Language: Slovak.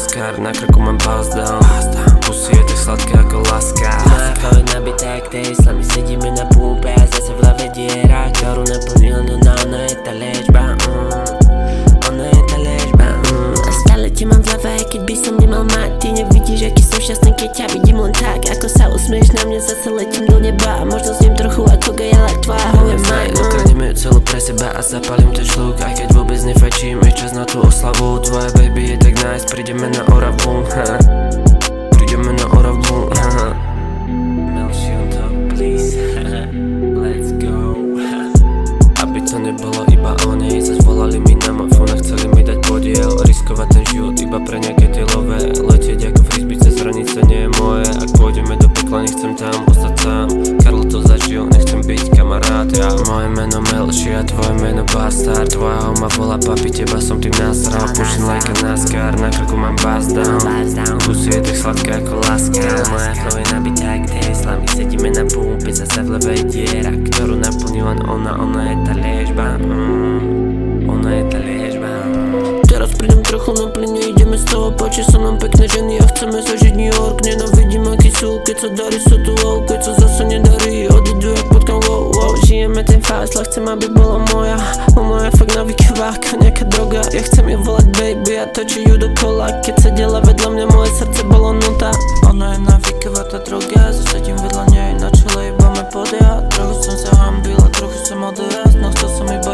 NASCAR, na krku mám buzz down. Pusy je tak sladké ako láska. Moja chove nabitá jak Tesla, my sedíme na pumpe a zase v hlave diera, ktorú naplnila, no ona je tá liečba. Ona je tá liečba. A stále ti mám v hlave, aj keď by som nemal mať. Ty nevidíš, aký som šťastný, keď ťa vidím len tak. Ako sa usmieš na mňa, zase letím do neba. Možno s ním trochu ako gajala tvoja hlavne. Ukradneme ju celú pre seba a zapalím ten šluk. Aj keď vôbec nefajčím, je čas na tú oslavu. Tvoja baby je tak nice, prídeme na Oravu. Prídeme na Oravu. Melši on top, please. Let's go. Aby to nebolo iba o nej, zas volali mi na mafónach, chceli mi dať podiel. Riskovať ten život iba pre nejaké tie lové. Letieť ako frisbee cez hranice nie je moje. Ak pôjdeme do pekla, nechcem tam ostať sám. Karlo to zažil, nechcem byť kamarát. Ja moje meno Melši a tvoje meno Bastard. Tvoja homa volá papi, teba som tým nasral. Pushing like a NASCAR, na krku mám buzz down. Pusy je tak sladké ako láska. Moja chove nabitá jak Tesla, my sedíme na pumpe, zase v hlave diera, ktorú naplnila ona je tá liečba. Ona je tá liečba. Teraz prídem trochu na plyne, ideme z toho, páči sa nám pekné ženy a chceme zažiť New York. Nenávidím aký sú, keď sa darí sa tu wow, keď sa zase nedarí, odídu jak potkám wow, wow. Žijeme ten fast, ale chcem, aby bola moja. Ona je fakt navyková, ako nejaká droga. Ja chcem ju volať baby a točiť ju dokola. Keď sedela vedľa mňa, moje srdce bolo nutá. Ona je navyková tá droga, zasadím vedľa nej na čele, iba me podia. Trochu som sa hambila, trochu som odvést, no chcel som iba